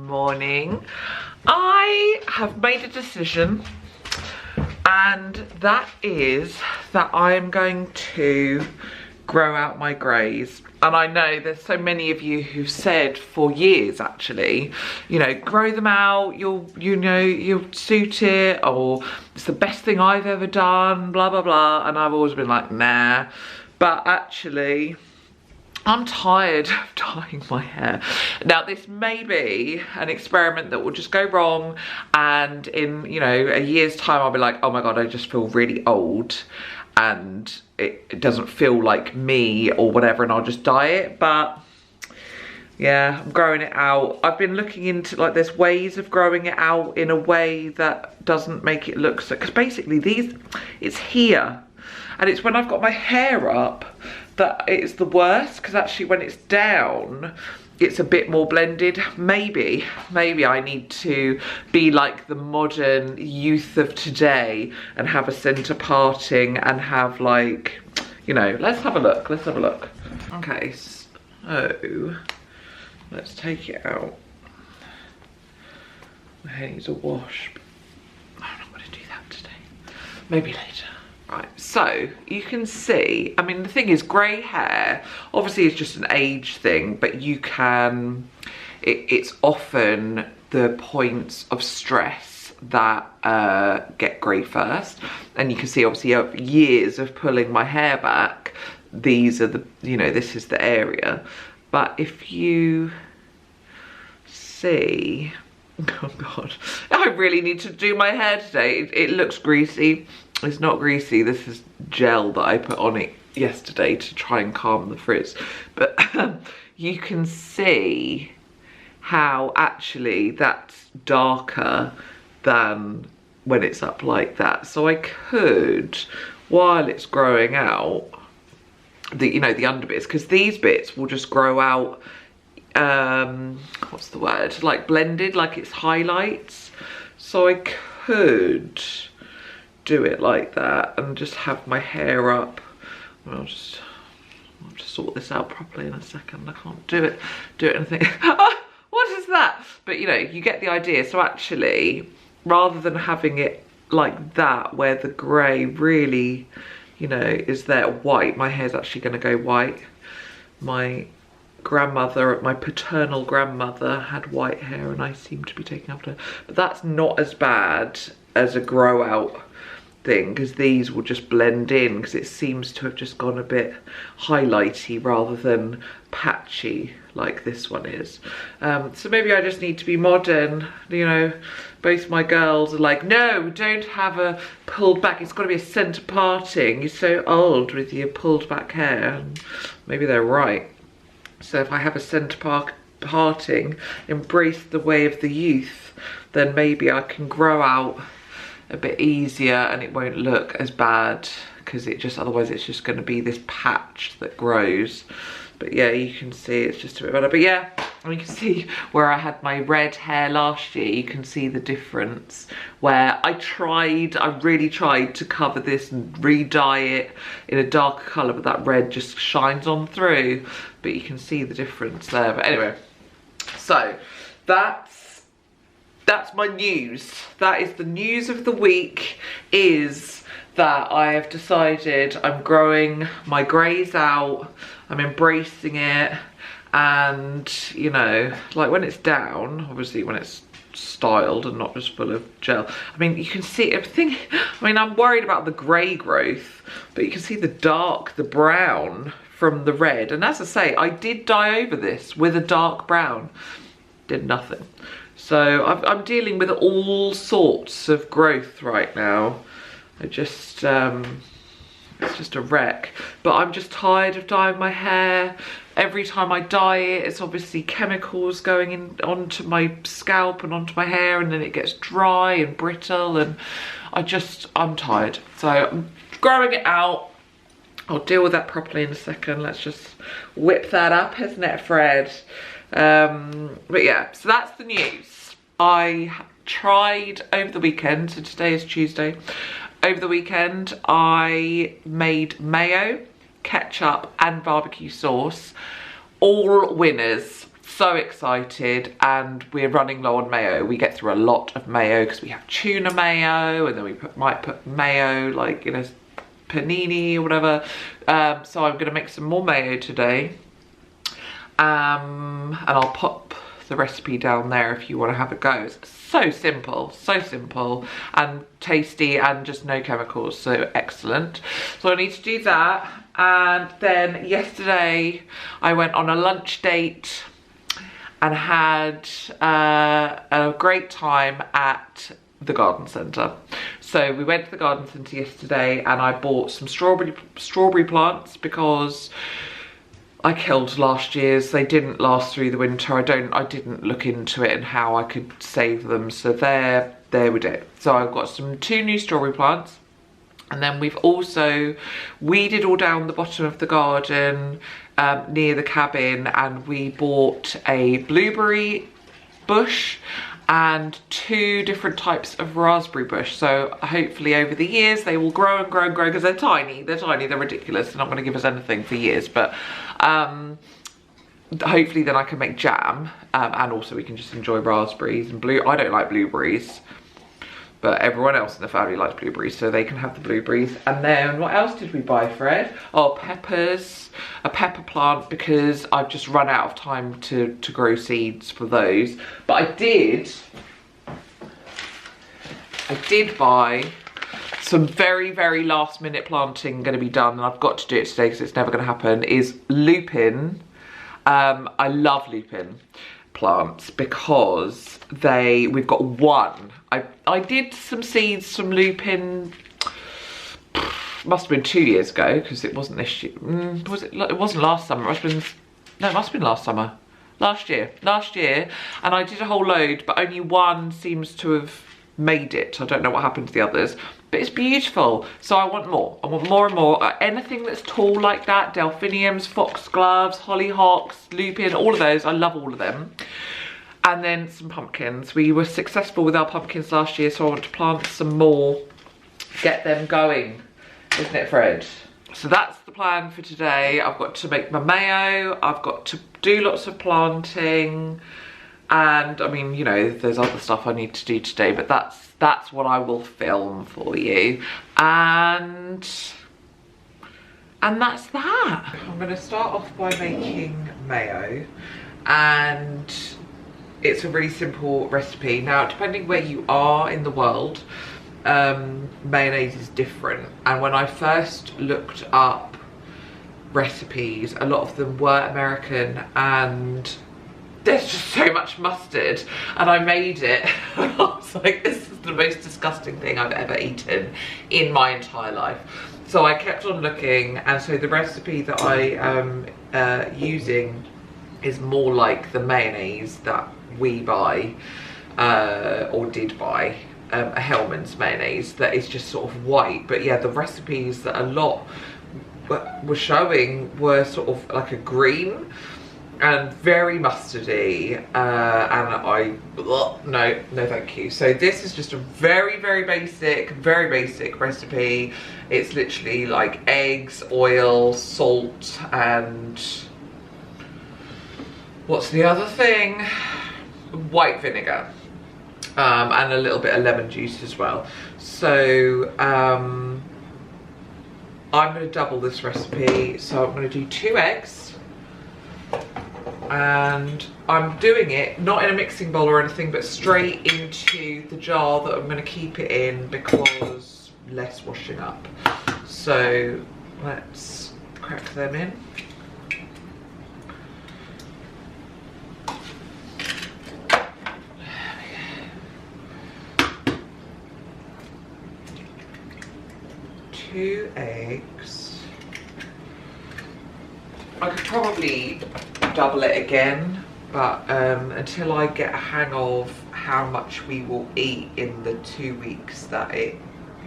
morning. I have made a decision, and that is that I'm going to grow out my greys. And I know there's so many of you who've said for years, actually, you know, grow them out, you'll suit it, or it's the best thing I've ever done, blah blah blah. And I've always been like, nah. But actually, I'm tired of dyeing my hair. Now, this may be an experiment that will just go wrong, and in, you know, a year's time I'll be like, oh my god, I just feel really old and it doesn't feel like me or whatever, and I'll just dye it. But yeah, I'm growing it out. I've been looking into, like, there's ways of growing it out in a way that doesn't make it look so, because basically it's here, and it's when I've got my hair up that it's the worst, because actually when it's down it's a bit more blended. Maybe I need to be like the modern youth of today and have a centre parting and have, like, you know, let's have a look. Okay, so let's take it out. My hair needs a wash, but I'm not going to do that today. Maybe later. Right, so you can see, I mean, the thing is, grey hair, obviously it's just an age thing, but you can, it's often the points of stress that get grey first. And you can see, obviously, over years of pulling my hair back, these are the, you know, this is the area. But if you see, oh god, I really need to do my hair today. It looks greasy. It's not greasy, this is gel that I put on it yesterday to try and calm the frizz. But you can see how actually that's darker than when it's up like that. So I could, while it's growing out, the, you know, the under bits, because these bits will just grow out, what's the word, like blended, like it's highlights. So I could do it like that and just have my hair up. I'll just sort this out properly in a second. I can't do it and think, oh, what is that? But, you know, you get the idea. So actually, rather than having it like that, where the grey really, you know, is there white, my hair's actually going to go white. My grandmother, my paternal grandmother, had white hair, and I seem to be taking after her. But that's not as bad as a grow out thing, because these will just blend in, because it seems to have just gone a bit highlighty rather than patchy like this one is. So maybe I just need to be modern. You know, both my girls are like, no, don't have a pulled back, it's got to be a centre parting, you're so old with your pulled back hair. And maybe they're right. So if I have a centre parting, embrace the way of the youth, then maybe I can grow out a bit easier and it won't look as bad, because it just, otherwise it's just going to be this patch that grows. But yeah, you can see it's just a bit better. But yeah, and you can see where I had my red hair last year, you can see the difference, where I really tried to cover this and re-dye it in a darker colour, but that red just shines on through. But you can see the difference there. But anyway, so that's my news. That is the news of the week, is that I have decided I'm growing my greys out. I'm embracing it. And, you know, like when it's down, obviously when it's styled and not just full of gel, I mean, you can see everything. I mean, I'm worried about the grey growth, but you can see the brown from the red. And as I say, I did dye over this with a dark brown. Did nothing. So I'm dealing with all sorts of growth right now. It's just a wreck. But I'm just tired of dyeing my hair. Every time I dye it, it's obviously chemicals going in onto my scalp and onto my hair, and then it gets dry and brittle, and I'm tired. So I'm growing it out. I'll deal with that properly in a second. Let's just whip that up, isn't it, Fred? But yeah, so that's the news. I tried over the weekend, so today is Tuesday. Over the weekend I made mayo, ketchup and barbecue sauce. All winners. so excited, and we're running low on mayo. We get through a lot of mayo because we have tuna mayo, and then we might put mayo like in a panini or whatever. So I'm gonna make some more mayo today, and I'll pop the recipe down there if you want to have a go. It's so simple and tasty, and just no chemicals, so excellent. So I need to do that. And then yesterday I went on a lunch date and had a great time at the garden centre. So we went to the garden centre yesterday, and I bought some strawberry plants because I killed last year's. They didn't last through the winter. I didn't look into it and how I could save them. So there we did. So I've got two new strawberry plants. And then we've also weeded all down the bottom of the garden near the cabin, and we bought a blueberry bush and 2 different types of raspberry bush. So hopefully over the years they will grow and grow and grow, because they're tiny, they're ridiculous. They're not going to give us anything for years, but hopefully then I can make jam, and also we can just enjoy raspberries and I don't like blueberries, but everyone else in the family likes blueberries, so they can have the blueberries. And then what else did we buy, Fred? Oh, peppers, a pepper plant, because I've just run out of time to grow seeds for those. But I did buy some very last minute planting going to be done, and I've got to do it today because it's never going to happen, is lupin. I love lupin plants because we've got one. I did some seeds from lupin, must have been 2 years ago, because it wasn't this year. It wasn't last summer. It must have been last summer. Last year, and I did a whole load, but only one seems to have made it. I don't know what happened to the others, but it's beautiful. So I want more. I want more and more. Anything that's tall like that, delphiniums, foxgloves, hollyhocks, lupin, all of those. I love all of them. And then some pumpkins. We were successful with our pumpkins last year, so I want to plant some more, get them going, isn't it, Fred? So that's the plan for today. I've got to make my mayo, I've got to do lots of planting, and I mean, you know, there's other stuff I need to do today, but that's what I will film for you. And that's that. I'm going to start off by making mayo, and it's a really simple recipe. Now, depending where you are in the world, mayonnaise is different. And when I first looked up recipes, a lot of them were American, and there's just so much mustard. And I made it. I was like, this is the most disgusting thing I've ever eaten in my entire life. So I kept on looking, and so the recipe that I am using is more like the mayonnaise that we buy, or did buy, a Hellmann's mayonnaise that is just sort of white. But yeah, the recipes that a lot were showing were sort of like a green and very mustardy, and no thank you. So this is just a very basic recipe. It's literally like eggs, oil, salt, and what's the other thing? White vinegar, and a little bit of lemon juice as well. So I'm going to double this recipe. So I'm going to do 2 eggs, and I'm doing it not in a mixing bowl or anything, but straight into the jar that I'm going to keep it in, because less washing up. So let's crack them in. Two eggs. I could probably double it again, but until I get a hang of how much we will eat in the 2 weeks that it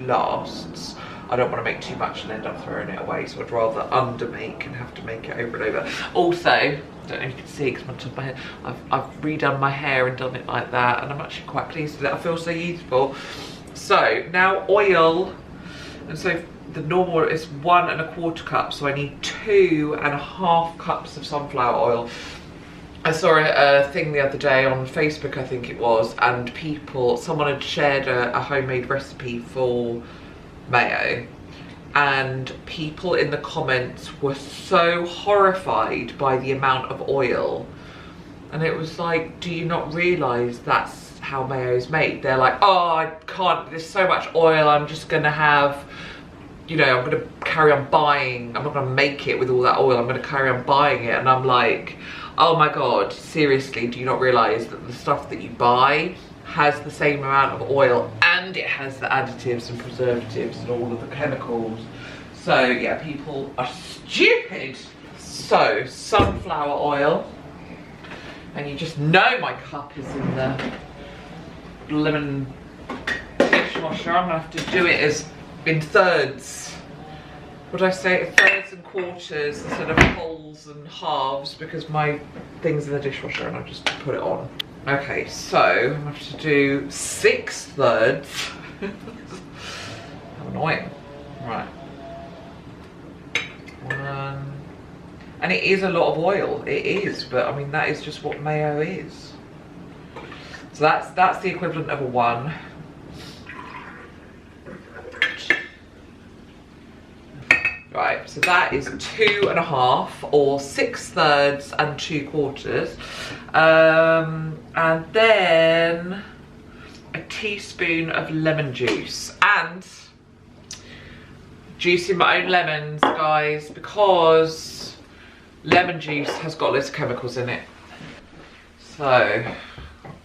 lasts, I don't want to make too much and end up throwing it away. So I'd rather undermake and have to make it over and over. Also, I don't know if you can see because on top of my head, I've redone my hair and done it like that, and I'm actually quite pleased with it. I feel so youthful. So now oil. And so the normal is 1 1/4 cups, so I need 2 1/2 cups of sunflower oil. I saw a thing the other day on Facebook, I think it was, and someone had shared a homemade recipe for mayo, and people in the comments were so horrified by the amount of oil. And it was like, do you not realise that's how mayo is made? They're like, oh, I can't, there's so much oil, I'm just gonna have, you know, I'm gonna carry on buying, I'm not gonna make it with all that oil, I'm gonna carry on buying it. And I'm like, oh my God, seriously, do you not realise that the stuff that you buy has the same amount of oil, and it has the additives and preservatives and all of the chemicals? So yeah, people are stupid. So, sunflower oil, and you just know my cup is in the lemon dishwasher. I'm gonna have to do it as in thirds. What did I say? Thirds and quarters instead of wholes and halves, because my thing's in the dishwasher and I just put it on. Okay, so I'm gonna have to do 6 thirds. How annoying. Right. 1. And it is a lot of oil. It is, but I mean, that is just what mayo is. So that's the equivalent of a 1. Right, so that is 2.5 or 6 thirds and 2 quarters. And then a teaspoon of lemon juice, and juicing my own lemons, guys, because lemon juice has got loads of chemicals in it. So,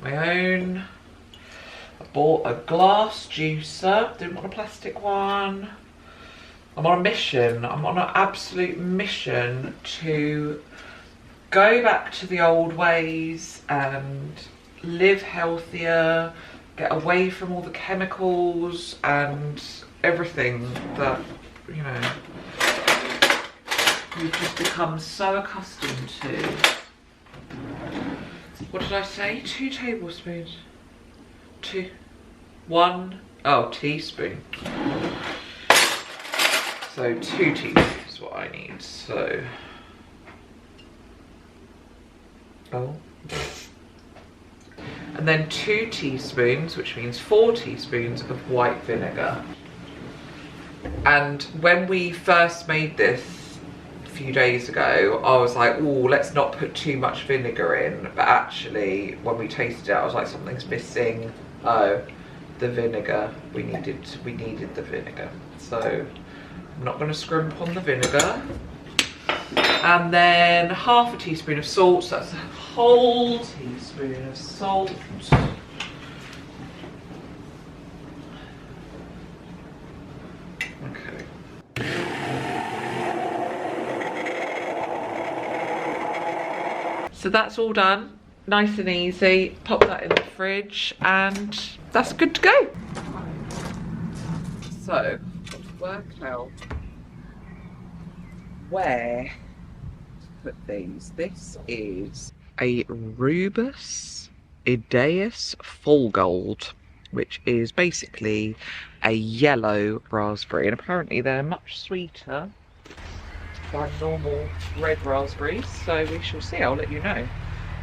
my own. I bought a glass juicer, didn't want a plastic one. I'm on a mission, I'm on an absolute mission to go back to the old ways and live healthier, get away from all the chemicals and everything that, you know, we've just become so accustomed to. What did I say? 2 tablespoons? 1, oh, teaspoon. So 2 teaspoons is what I need, so. Oh. And then 2 teaspoons, which means 4 teaspoons of white vinegar. And when we first made this a few days ago, I was like, oh, let's not put too much vinegar in. But actually, when we tasted it, I was like, something's missing. Oh, the vinegar. We needed the vinegar. So I'm not going to scrimp on the vinegar. And then half a teaspoon of salt, so that's a whole teaspoon of salt. Okay. So that's all done, nice and easy. Pop that in the fridge and that's good to go. So, let's work out where to put these. This is a Rubus Idaeus Full Gold, which is basically a yellow raspberry, and apparently they're much sweeter than normal red raspberries, so we shall see. I'll let you know.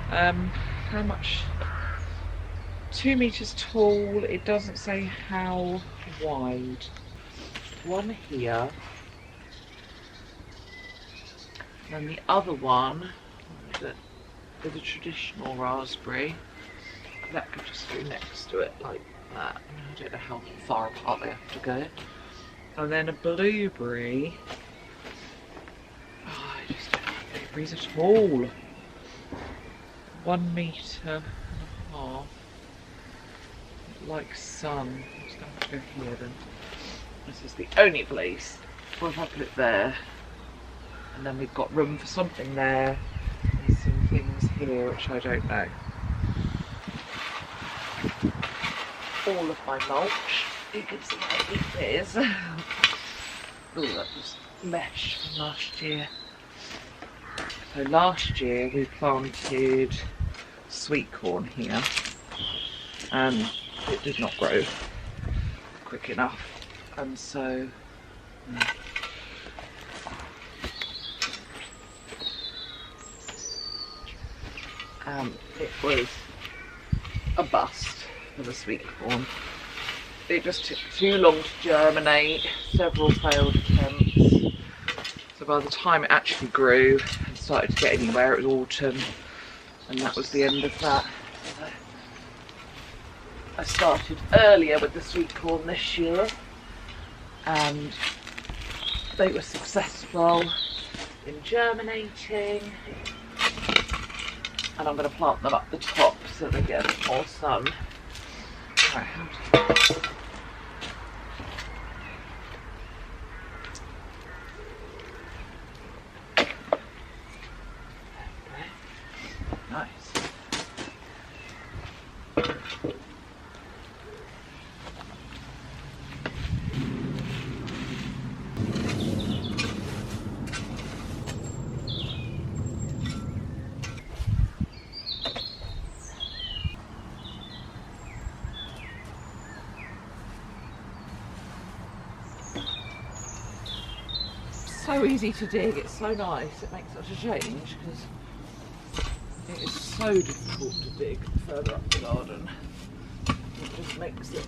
How much? 2 meters tall. It doesn't say how wide. One here, and the other one with a traditional raspberry that could just go next to it like that. I don't know how far apart they have to go. And then a blueberry. Oh, I just don't like blueberries at all. 1 meter and a half. Like sun. I'm just going to go here then. This is the only place. What if I put it there? And then we've got room for something there. And some things here which I don't know. All of my mulch. You can see how deep it is. Oh, that was mesh from last year. So last year we planted sweet corn here. And it did not grow quick enough. And so It was a bust for the sweet corn. It just took too long to germinate, several failed attempts. So by the time it actually grew and started to get anywhere, it was autumn, and that was the end of that. I started earlier with the sweet corn this year, and they were successful in germinating, and I'm going to plant them up the top so they get more sun. Right, nice. So easy to dig, it's so nice. It makes such a change because it is so difficult to dig further up the garden. It just makes it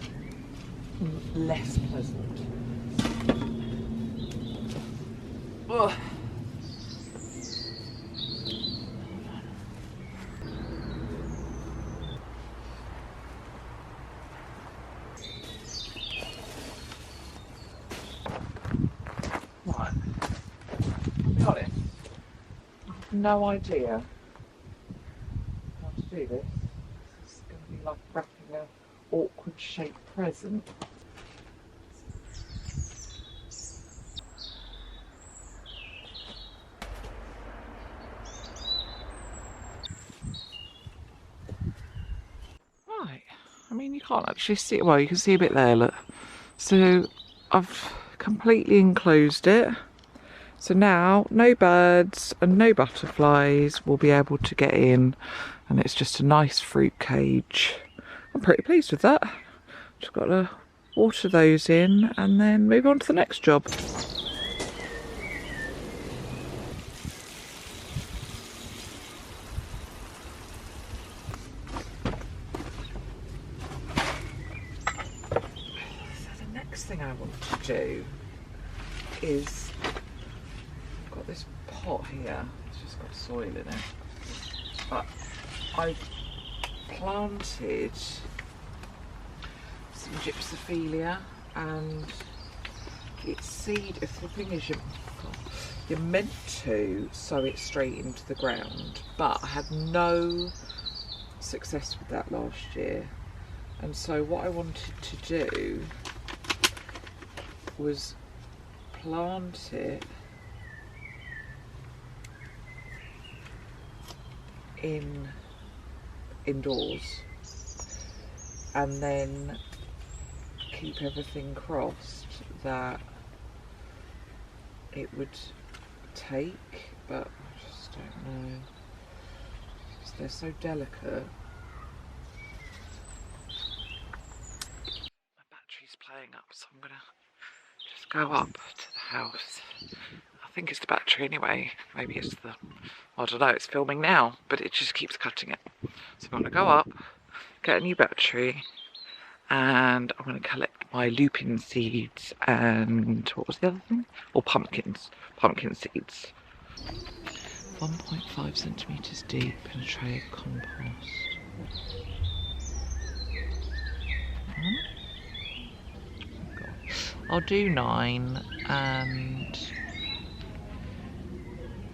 less pleasant. Ugh. Right. I'll be honest, I have no idea how to do this. This is going to be like wrapping an awkward shaped present. Right, I mean you can't actually see it, well you can see a bit there, look. So I've completely enclosed it. So now no birds and no butterflies will be able to get in, and it's just a nice fruit cage. I'm pretty pleased with that. Just got to water those in and then move on to the next job. So the next thing I want to do is, I've got this pot here, it's just got soil in it, but I've planted some gypsophilia, and it's seed. The thing is, you're meant to sow it straight into the ground, but I had no success with that last year, and so what I wanted to do was plant it indoors and then keep everything crossed that it would take, but I just don't know because they're so delicate. My battery's playing up, so I'm gonna just go up to the house. I think it's the battery anyway, maybe it's the, I don't know, it's filming now, but it just keeps cutting it. So I'm going to go up, get a new battery, and I'm going to collect my lupin seeds and, what was the other thing? Or pumpkins, pumpkin seeds. 1.5 centimetres deep in a tray of compost. I'll do 9 and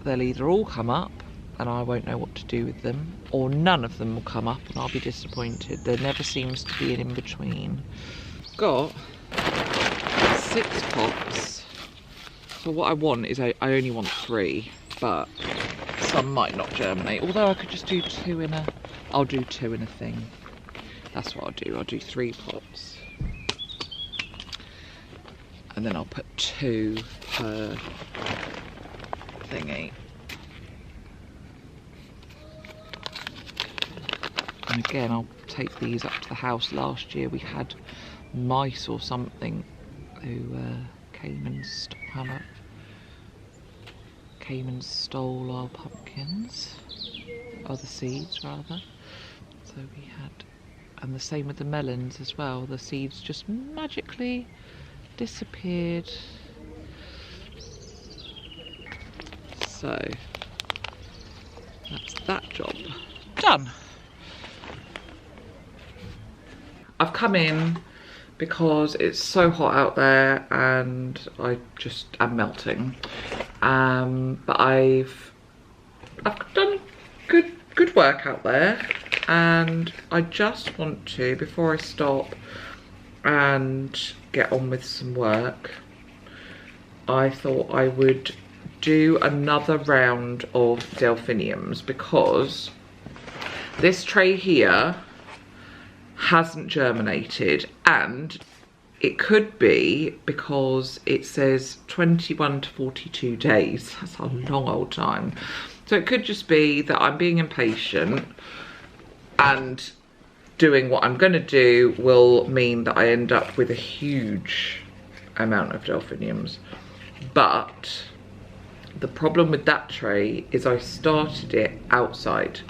they'll either all come up and I won't know what to do with them, or none of them will come up and I'll be disappointed. There never seems to be an in-between. Got 6 pots. So what I want is I only want 3, but some might not germinate. Although I could just do 2 in a, I'll do 2 in a thing. That's what I'll do. I'll do 3 pots. And then I'll put 2 per thingy. And again, I'll take these up to the house. Last year we had mice or something who came and stole our pumpkins. or the seeds rather. So we had, and the same with the melons as well. The seeds just magically disappeared. So that's that job done. I've come in because it's so hot out there and I just am melting. But I've done good work out there, and I just want to, before I stop and get on with some work, I thought I would do another round of delphiniums, because this tray here hasn't germinated, and it could be because it says 21 to 42 days. That's a long old time. So it could just be that I'm being impatient, and doing what I'm going to do will mean that I end up with a huge amount of delphiniums. But the problem with that tray is I started it outside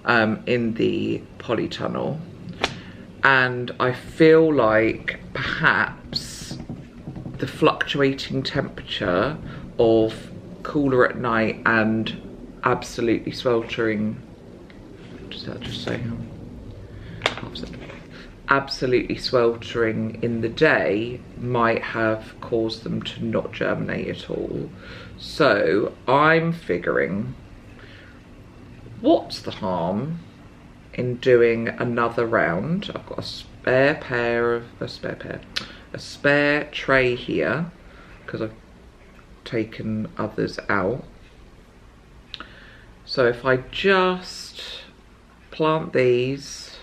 in the polytunnel, and I feel like perhaps the fluctuating temperature of cooler at night and absolutely sweltering, what does that just say? Absolutely sweltering in the day might have caused them to not germinate at all. So I'm figuring, what's the harm in doing another round? I've got a spare tray here, because I've taken others out. So if I just plant these,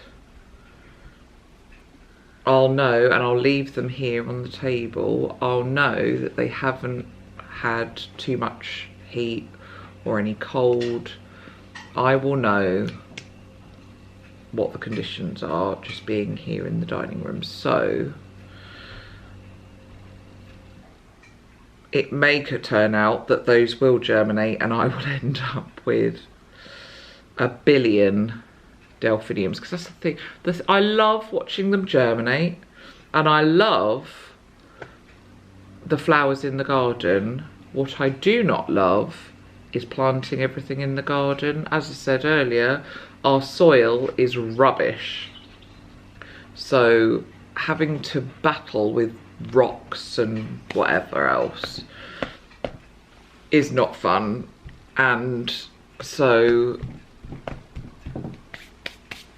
I'll know, and I'll leave them here on the table, I'll know that they haven't had too much heat or any cold. I will know what the conditions are just being here in the dining room. So it may turn out that those will germinate and I will end up with a billion delphiniums, because that's the thing. I love watching them germinate, and I love the flowers in the garden. What I do not love is planting everything in the garden. As I said earlier, our soil is rubbish, so having to battle with rocks and whatever else is not fun. And so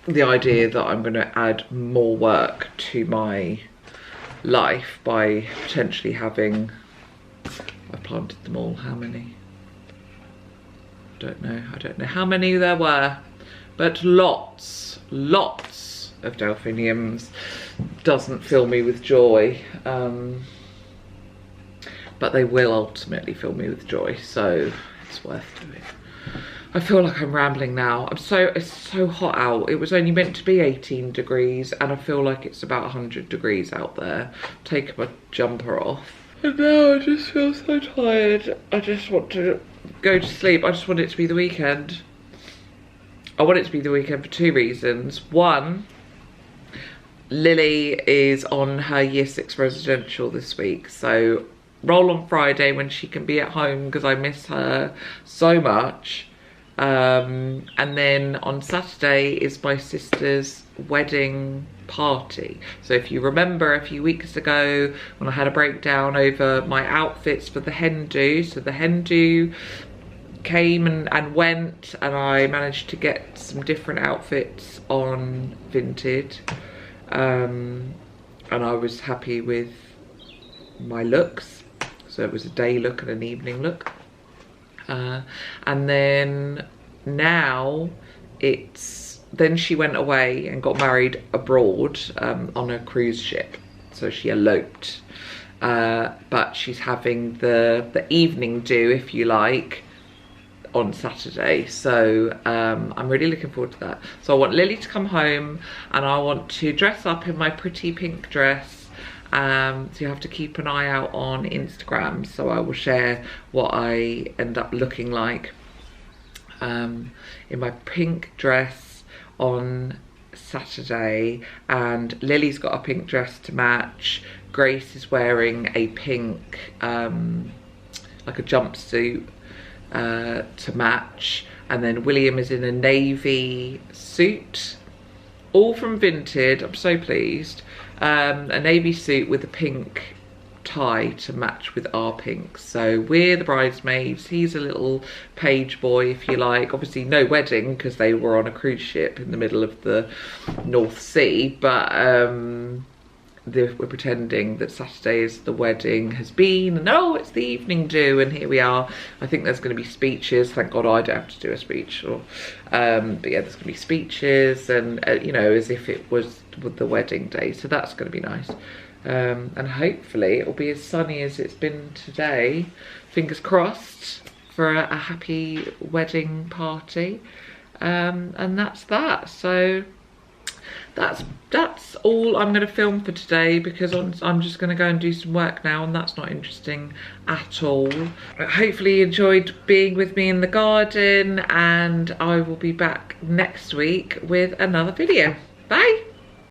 the idea that I'm going to add more work to my life by potentially having, I planted them all, how many? I don't know how many there were, but lots of delphiniums doesn't fill me with joy, but they will ultimately fill me with joy, so it's worth doing. I feel like I'm rambling now. It's so hot out. It was only meant to be 18 degrees and I feel like it's about 100 degrees out there. Take my jumper off. And now I just feel so tired. I just want to go to sleep. I just want it to be the weekend. I want it to be the weekend for two reasons. One, Lily is on her year 6 residential this week, so roll on Friday when she can be at home, because I miss her so much. And then on Saturday is my sister's wedding party. So if you remember a few weeks ago when I had a breakdown over my outfits for the hen do, so the hen do came and went, and I managed to get some different outfits on Vinted, and I was happy with my looks. So it was a day look and an evening look. And then now then she went away and got married abroad on a cruise ship, so she eloped, but she's having the evening do, if you like, on Saturday. So I'm really looking forward to that. So I want Lily to come home and I want to dress up in my pretty pink dress. So you have to keep an eye out on Instagram, so I will share what I end up looking like in my pink dress on Saturday, and Lily's got a pink dress to match. Grace is wearing a pink, like a jumpsuit to match, and then William is in a navy suit, all from Vinted. I'm so pleased. A navy suit with a pink tie to match with our pinks. So we're the bridesmaids, he's a little page boy, if you like. Obviously no wedding because they were on a cruise ship in the middle of the North Sea, but we're pretending that Saturday is the wedding has been, and oh, it's the evening do, and here we are. I think there's going to be speeches. Thank God I don't have to do a speech, or but yeah, there's going to be speeches, and you know, as if it was the wedding day, so that's going to be nice. And hopefully it'll be as sunny as it's been today. Fingers crossed for a happy wedding party. And that's that. So that's all I'm going to film for today, because I'm just going to go and do some work now, and that's not interesting at all. Hopefully you enjoyed being with me in the garden, and I will be back next week with another video. Bye.